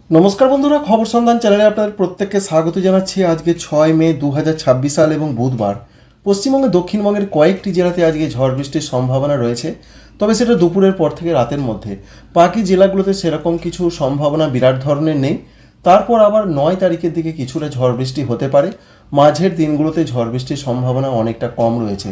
নমস্কার বন্ধুরা, খবর সন্ধান চ্যানেলে আপনাদের প্রত্যেককে স্বাগত জানাচ্ছি। আজকে 6 মে 2026 সাল এবং বুধবার। পশ্চিমবঙ্গে দক্ষিণবঙ্গের কয়েকটি জেলাতে আজকে ঝড় বৃষ্টির সম্ভাবনা রয়েছে, তবে সেটা দুপুরের পর থেকে রাতের মধ্যে। বাকি জেলাগুলোতে সেরকম কিছু সম্ভাবনা বিরাট ধরনের নেই। তারপর আবার 9 তারিখের দিকে কিছুটা ঝড় বৃষ্টি হতে পারে। মাঝের দিনগুলোতে ঝড় বৃষ্টির সম্ভাবনা অনেকটা কম রয়েছে।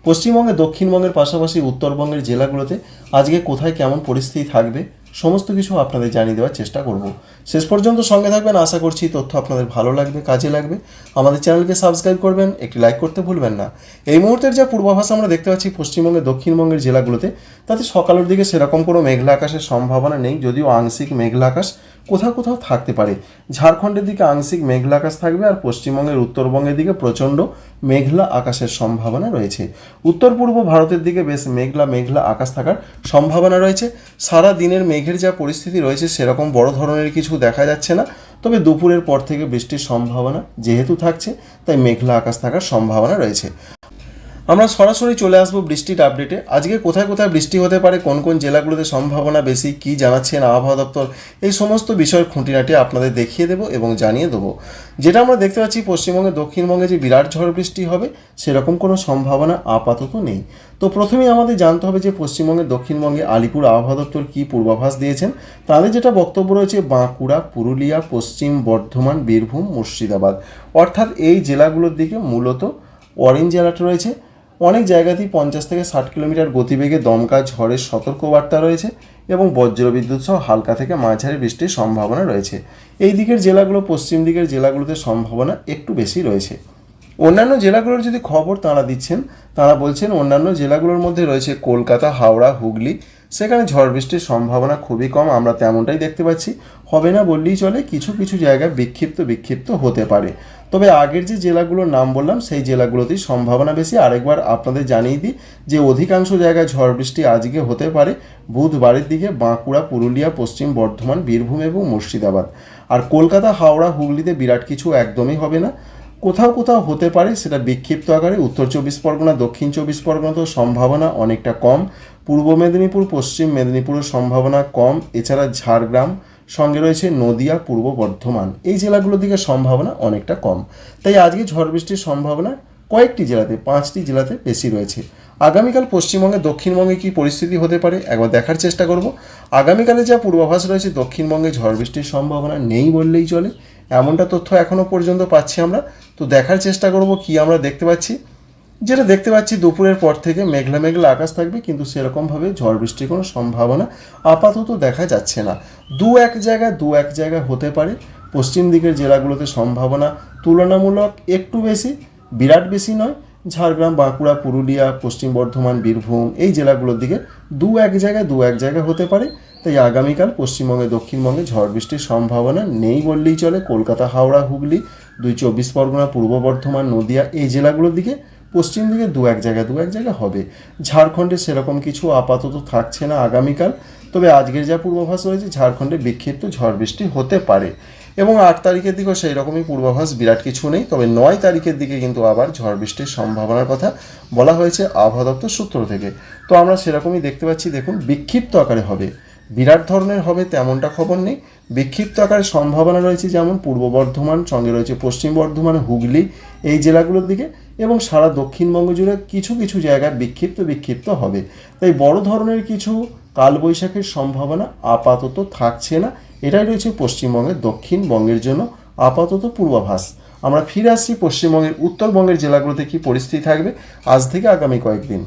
পশ্চিমবঙ্গে দক্ষিণবঙ্গের পাশাপাশি উত্তরবঙ্গের জেলাগুলোতে আজকে কোথায় কেমন পরিস্থিতি থাকবে সমস্ত কিছু আপনাদের জানিয়ে দেওয়ার চেষ্টা করব। শেষ পর্যন্ত সঙ্গে থাকবেন, আশা করছি তথ্য আপনাদের ভালো লাগবে, কাজে লাগবে। আমাদের চ্যানেলকে সাবস্ক্রাইব করবেন, একটি লাইক করতে ভুলবেন না। এই মুহূর্তের যা পূর্বাভাস আমরা দেখতে পাচ্ছি পশ্চিমবঙ্গের দক্ষিণবঙ্গের জেলাগুলোতে, তাতে সকালের দিকে সেরকম কোনো মেঘলা আকাশের সম্ভাবনা নেই, যদিও আংশিক মেঘলা আকাশ কোথাও কোথাও থাকতে পারে। ঝাড়খণ্ডের দিকে আংশিক মেঘলা আকাশ থাকবে, আর পশ্চিমবঙ্গের উত্তরবঙ্গের দিকে প্রচণ্ড মেঘলা আকাশের সম্ভাবনা রয়েছে। উত্তর পূর্ব ভারতের দিকে বেশ মেঘলা মেঘলা আকাশ থাকার সম্ভাবনা রয়েছে। সারা দিনের মেঘের যা পরিস্থিতি রয়েছে সেরকম বড় ধরনের কিছু দেখা যাচ্ছে না, তবে দুপুরের পর থেকে বৃষ্টির সম্ভাবনা যেহেতু থাকছে, তাই মেঘলা আকাশ থাকার সম্ভাবনা রয়েছে। আমরা সরাসরি চলে আসবো বৃষ্টির আপডেটে। আজকে কোথায় কোথায় বৃষ্টি হতে পারে, কোন কোন জেলাগুলোতে সম্ভাবনা বেশি, কী জানাচ্ছেন আবহাওয়া দপ্তর, এই সমস্ত বিষয়ের খুঁটিনাটি আপনাদের দেখিয়ে দেবো এবং জানিয়ে দেবো। যেটা আমরা দেখতে পাচ্ছি পশ্চিমবঙ্গে দক্ষিণবঙ্গে যে বিরাট ঝড় বৃষ্টি হবে সেরকম কোনো সম্ভাবনা আপাতত নেই। তো প্রথমেই আমাদের জানতে হবে যে পশ্চিমবঙ্গের দক্ষিণবঙ্গে আলিপুর আবহাওয়া দপ্তর কী পূর্বাভাস দিয়েছেন। তাদের যেটা বক্তব্য রয়েছে, বাঁকুড়া, পুরুলিয়া, পশ্চিম বর্ধমান, বীরভূম, মুর্শিদাবাদ, অর্থাৎ এই জেলাগুলোর দিকে মূলত অরেঞ্জ অ্যালার্ট রয়েছে। অনেক জায়গাতেই 50 থেকে 60 কিলোমিটার গতিবেগে দমকা ঝড়ের সতর্কবার্তা রয়েছে এবং বজ্রবিদ্যুৎ সহ হালকা থেকে মাঝারি বৃষ্টির সম্ভাবনা রয়েছে। এই দিকের জেলাগুলো, পশ্চিম দিকের জেলাগুলোতে সম্ভাবনা একটু বেশি রয়েছে। অন্যান্য জেলাগুলোর যদি খবর তাঁরা দিচ্ছেন, তাঁরা বলছেন অন্যান্য জেলাগুলোর মধ্যে রয়েছে কলকাতা, হাওড়া, হুগলি, সেখানে ঝড় বৃষ্টির সম্ভাবনা খুবই কম, আমরা তেমনটাই দেখতে পাচ্ছি। হবে না বললেই চলে, কিছু কিছু জায়গায় বিক্ষিপ্ত হতে পারে। তবে আগের যে জেলাগুলোর নাম বললাম সেই জেলাগুলোতেই সম্ভাবনা বেশি। আরেকবার আপনাদের জানিয়ে দিই যে অধিকাংশ জায়গায় ঝড় বৃষ্টি আজকে হতে পারে বুধবারের দিকে বাঁকুড়া, পুরুলিয়া, পশ্চিম বর্ধমান, বীরভূম এবং মুর্শিদাবাদ। আর কলকাতা, হাওড়া, হুগলিতে বিরাট কিছু একদমই হবে না। কোথাও কোথাও হতে পারে, সেটা বিক্ষিপ্ত আকারে। উত্তর 24 পরগনা, দক্ষিণ 24 পরগনাতেও সম্ভাবনা অনেকটা কম। পূর্ব মেদিনীপুর, পশ্চিম মেদিনীপুরের সম্ভাবনা কম। এছাড়া ঝাড়গ্রাম, সঙ্গে রয়েছে নদিয়া, পূর্ব বর্ধমান, এই জেলাগুলোর দিকে সম্ভাবনা অনেকটা কম। তাই আজকে ঝড় বৃষ্টির সম্ভাবনা কয়েকটি জেলাতে, 5টি জেলাতে বেশি রয়েছে। আগামীকাল পশ্চিমবঙ্গে দক্ষিণবঙ্গে কী পরিস্থিতি হতে পারে একবার দেখার চেষ্টা করব। আগামীকালে যা পূর্বাভাস রয়েছে, দক্ষিণবঙ্গে ঝড় বৃষ্টির সম্ভাবনা নেই বললেই চলে, এমনটা তথ্য এখনও পর্যন্ত পাচ্ছি আমরা। তো দেখার চেষ্টা করব কি আমরা দেখতে পাচ্ছি। যেটা দেখতে পাচ্ছি, দুপুরের পর থেকে মেঘলা মেঘলা আকাশ থাকবে, কিন্তু সেরকমভাবে ঝড় বৃষ্টির কোনো সম্ভাবনা আপাতত দেখা যাচ্ছে না। দু এক জায়গায় হতে পারে। পশ্চিম দিকের জেলাগুলোতে সম্ভাবনা তুলনামূলক একটু বেশি, বিরাট বেশি নয়। ঝাড়গ্রাম, বাঁকুড়া, পুরুলিয়া, পশ্চিম বর্ধমান, বীরভূম, এই জেলাগুলোর দিকে দু এক জায়গায় হতে পারে। তাই আগামীকাল পশ্চিমবঙ্গে দক্ষিণবঙ্গে ঝড় বৃষ্টির সম্ভাবনা নেই বললেই চলে। কলকাতা, হাওড়া, হুগলি, 24 পরগনা, পূর্ব বর্ধমান, নদিয়া, এই জেলাগুলোর দিকে পশ্চিম দিকে দু এক জায়গা হবে। ঝাড়খণ্ডে সেরকম কিছু আপাতত থাকছে না আগামীকাল। তবে আজকের যা পূর্বাভাস রয়েছে, ঝাড়খণ্ডে বিক্ষিপ্ত ঝড় বৃষ্টি হতে পারে। এবং 8 তারিখের দিকেও সেই রকমই পূর্বাভাস, বিরাট কিছু নেই। তবে 9 তারিখের দিকে কিন্তু আবার ঝড় বৃষ্টির সম্ভাবনার কথা বলা হয়েছে আবহাওয়া দপ্তর সূত্র থেকে। তো আমরা সেরকমই দেখতে পাচ্ছি, দেখুন বিক্ষিপ্ত আকারে হবে, বিরাট ধরনের হবে তেমনটা খবর নেই। বিক্ষিপ্ত আকারে সম্ভাবনা রয়েছে, যেমন পূর্ব বর্ধমান, সঙ্গে রয়েছে পশ্চিম বর্ধমান, হুগলি, এই জেলাগুলোর দিকে, এবং সারা দক্ষিণবঙ্গ জুড়ে কিছু কিছু জায়গায় বিক্ষিপ্ত হবে। তাই বড় ধরনের কিছু কালবৈশাখীর সম্ভাবনা আপাতত থাকছে না। এটাই রয়েছে পশ্চিমবঙ্গের দক্ষিণবঙ্গের জন্য আপাতত পূর্বাভাস। আমরা ফিরে আসছি পশ্চিমবঙ্গের উত্তরবঙ্গের জেলাগুলোতে কী পরিস্থিতি থাকবে আজ থেকে আগামী কয়েকদিন।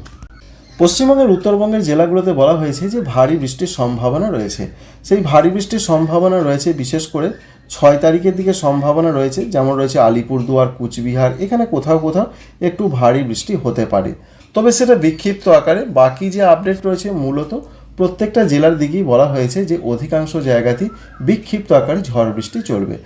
পশ্চিমবঙ্গের উত্তরবঙ্গের জেলাগুলোতে বলা হয়েছে যে ভারী বৃষ্টির সম্ভাবনা রয়েছে। সেই ভারী বৃষ্টির সম্ভাবনা রয়েছে বিশেষ করে 6 তারিখের দিকে সম্ভাবনা রয়েছে, যেমন রয়েছে আলিপুরদুয়ার, কুচবিহার, এখানে কোথাও কোথাও একটু ভারী বৃষ্টি হতে পারে, তবে সেটা বিক্ষিপ্ত আকারে। বাকি যে আপডেট রয়েছে, মূলত প্রত্যেকটা জেলার দিকেই বলা হয়েছে যে অধিকাংশ জায়গাতেই বিক্ষিপ্ত আকারে ঝড় বৃষ্টি চলবে।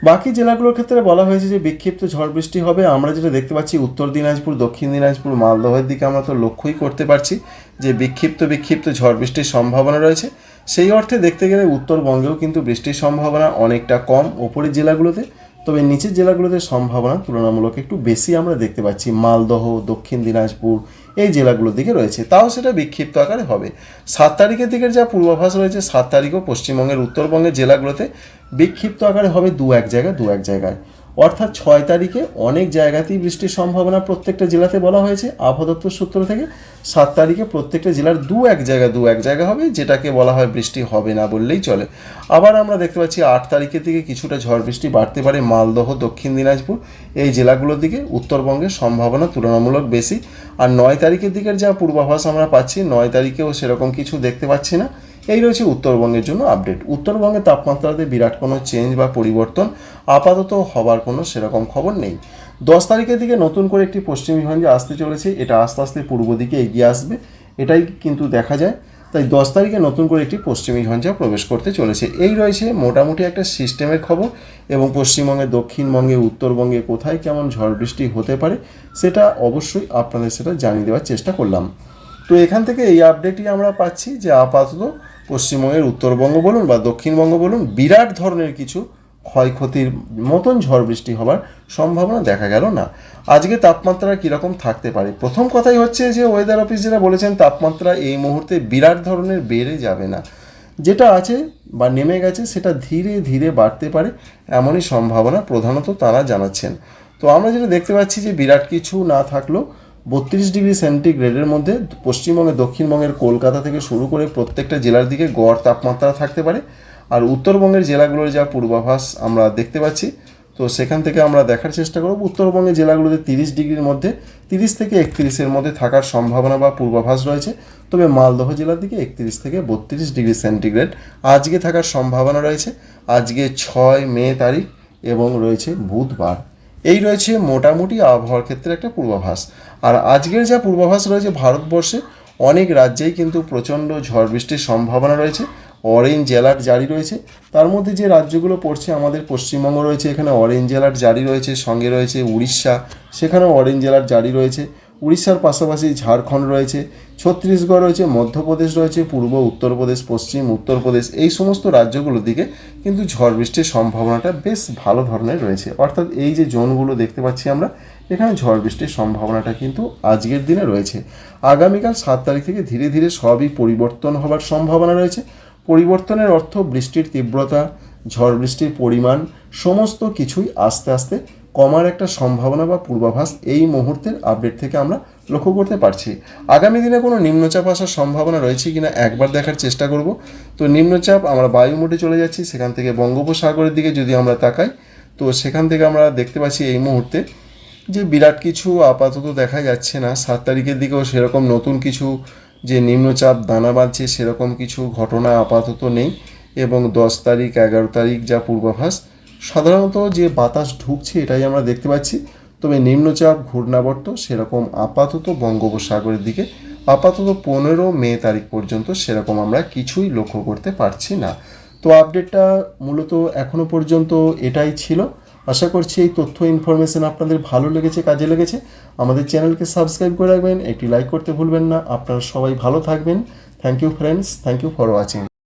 বাকি জেলাগুলোর ক্ষেত্রে বলা হয়েছে যে বিক্ষিপ্ত ঝড় বৃষ্টি হবে। আমরা যেটা দেখতে পাচ্ছি উত্তর দিনাজপুর, দক্ষিণ দিনাজপুর, মালদহের দিকে আমরা তো লক্ষ্যই করতে পারছি যে বিক্ষিপ্ত ঝড় বৃষ্টির সম্ভাবনা রয়েছে। সেই অর্থে দেখতে গেলে উত্তরবঙ্গেও কিন্তু বৃষ্টির সম্ভাবনা অনেকটা কম ওপরের জেলাগুলোতে, তবে নিচের জেলাগুলোতে সম্ভাবনা তুলনামূলক একটু বেশি আমরা দেখতে পাচ্ছি। মালদহ, দক্ষিণ দিনাজপুর, এই জেলাগুলোর দিকে রয়েছে, তাও সেটা বিক্ষিপ্ত আকারে হবে। 7 তারিখের দিকের যা পূর্বাভাস রয়েছে, 7 তারিখও পশ্চিমবঙ্গের উত্তরবঙ্গের জেলাগুলোতে বিক্ষিপ্ত আকারে হবে দু এক জায়গায়। অর্থাৎ 6 তারিখে অনেক জায়গাতেই বৃষ্টির সম্ভাবনা প্রত্যেকটা জেলাতে বলা হয়েছে আবহাওয়া দপ্তর সূত্র থেকে। 7 তারিখে প্রত্যেকটা জেলার দু এক জায়গা হবে, যেটাকে বলা হয় বৃষ্টি হবে না বললেই চলে। আবার আমরা দেখতে পাচ্ছি 8 তারিখের দিকে কিছুটা ঝড় বৃষ্টি বাড়তে পারে মালদহ, দক্ষিণ দিনাজপুর এই জেলাগুলোর দিকে। উত্তরবঙ্গের সম্ভাবনা তুলনামূলক বেশি। আর 9 তারিখের দিকের যা পূর্বাভাস আমরা পাচ্ছি, 9 তারিখেও সেরকম কিছু দেখতে পাচ্ছি না। এই রয়েছে উত্তরবঙ্গের জন্য আপডেট। উত্তরবঙ্গের তাপমাত্রাতে বিরাট কোনো চেঞ্জ বা পরিবর্তন আপাতত হবার কোনো সেরকম খবর নেই। 10 তারিখের দিকে নতুন করে একটি পশ্চিমী ঝঞ্ঝা আসতে চলেছে, এটা আস্তে আস্তে পূর্ব দিকে এগিয়ে আসবে, এটাই কিন্তু দেখা যায়। তাই 10 তারিখে নতুন করে একটি পশ্চিমী ঝঞ্ঝা প্রবেশ করতে চলেছে। এই রয়েছে মোটামুটি একটা সিস্টেমের খবর, এবং পশ্চিমবঙ্গে, দক্ষিণবঙ্গে, উত্তরবঙ্গে কোথায় কেমন ঝড় বৃষ্টি হতে পারে সেটা অবশ্যই আপনাদের সেটা জানিয়ে দেওয়ার চেষ্টা করলাম। তো এখান থেকে এই আপডেটই আমরা পাচ্ছি যে আপাতত পশ্চিমবঙ্গের উত্তরবঙ্গ বলুন বা দক্ষিণবঙ্গ বলুন, বিরাট ধরনের কিছু ক্ষয়ক্ষতির মতন ঝড় বৃষ্টি হবার সম্ভাবনা দেখা গেল না। আজকে তাপমাত্রা কীরকম থাকতে পারে? প্রথম কথাই হচ্ছে যে ওয়েদার অফিস যারা বলেছেন তাপমাত্রা এই মুহূর্তে বিরাট ধরনের বেড়ে যাবে না, যেটা আছে বা নেমে গেছে সেটা ধীরে ধীরে বাড়তে পারে এমনই সম্ভাবনা প্রধানত তারা জানাচ্ছেন। তো আমরা যেটা দেখতে পাচ্ছি যে বিরাট কিছু না থাকলেও 32 ডিগ্রি সেন্টিগ্রেডের মধ্যে পশ্চিমবঙ্গে, দক্ষিণবঙ্গের কলকাতা থেকে শুরু করে প্রত্যেকটা জেলার দিকে গড় তাপমাত্রা থাকতে পারে। আর উত্তরবঙ্গের জেলাগুলোর যা পূর্বাভাস আমরা দেখতে পাচ্ছি, তো সেখান থেকে আমরা দেখার চেষ্টা করব উত্তরবঙ্গের জেলাগুলোতে 30 ডিগ্রির মধ্যে, 30 থেকে 31-এর মধ্যে থাকার সম্ভাবনা বা পূর্বাভাস রয়েছে। তবে মালদহ জেলার দিকে 31 থেকে 32 ডিগ্রি সেন্টিগ্রেড আজকে থাকার সম্ভাবনা রয়েছে। আজকে 6 মে তারিখ এবং রয়েছে বুধবার। এই রয়েছে মোটামুটি আবহাওয়ার ক্ষেত্রে একটা পূর্বাভাস। আর আজকের যা পূর্বাভাস রয়েছে, ভারতবর্ষে অনেক রাজ্যেই কিন্তু প্রচণ্ড ঝড় বৃষ্টির সম্ভাবনা রয়েছে, অরেঞ্জ অ্যালার্ট জারি রয়েছে। তার মধ্যে যে রাজ্যগুলো পড়ছে, আমাদের পশ্চিমবঙ্গ রয়েছে, এখানে অরেঞ্জ অ্যালার্ট জারি রয়েছে। সঙ্গে রয়েছে উড়িষ্যা, সেখানেও অরেঞ্জ অ্যালার্ট জারি রয়েছে। উড়িষ্যার পাশাপাশি ঝাড়খণ্ড রয়েছে, ছত্তিশগড় রয়েছে, মধ্যপ্রদেশ রয়েছে, পূর্ব উত্তরপ্রদেশ, পশ্চিম উত্তরপ্রদেশ, এই সমস্ত রাজ্যগুলোর দিকে কিন্তু ঝড় বৃষ্টির সম্ভাবনাটা বেশ ভালো ধরনের রয়েছে। অর্থাৎ এই যে জোনগুলো দেখতে পাচ্ছি আমরা, এখানে ঝড় বৃষ্টির সম্ভাবনাটা কিন্তু আজকের দিনে রয়েছে। আগামীকাল 7 তারিখ থেকে ধীরে ধীরে সবই পরিবর্তন হবার সম্ভাবনা রয়েছে। পরিবর্তনের অর্থ বৃষ্টির তীব্রতা, ঝড় বৃষ্টির পরিমাণ সমস্ত কিছুই আস্তে আস্তে কমার একটা সম্ভাবনা বা পূর্বাভাস এই মুহূর্তের আপডেট থেকে আমরা লক্ষ্য করতে পারছি। আগামী দিনে কোনো নিম্নচাপ আসার সম্ভাবনা রয়েছে কিনা একবার দেখার চেষ্টা করব। তো নিম্নচাপ আমরা বায়ুমোডে চলে যাচ্ছি, সেখান থেকে বঙ্গোপসাগরের দিকে যদি আমরা তাকাই, তো সেখান থেকে আমরা দেখতে পাচ্ছি এই মুহূর্তে যে বিরাট কিছু আপাতত দেখা যাচ্ছে না। 7 তারিখের দিকেও সেরকম নতুন কিছু যে নিম্নচাপ দানা বাঁধছে সেরকম কিছু ঘটনা আপাতত নেই। এবং 10 তারিখ, 11 তারিখ যা পূর্বাভাস, সাধারণত যে বাতাস ঢুকছে এটাই আমরা দেখতে পাচ্ছি। তবে নিম্নচাপ, ঘূর্ণাবর্ত সেরকম আপাতত বঙ্গোপসাগরের দিকে আপাতত 15 মে তারিখ পর্যন্ত সেরকম আমরা কিছুই লক্ষ্য করতে পারছি না। তো আপডেটটা মূলত এখনও পর্যন্ত এটাই ছিল। আশা করছি এই তথ্য ইনফরমেশন আপনাদের ভালো লেগেছে, কাজে লেগেছে। আমাদের চ্যানেলকে সাবস্ক্রাইব করে রাখবেন, একটি লাইক করতে ভুলবেন না। আপনারা সবাই ভালো থাকবেন। Thank you friends, thank you for watching.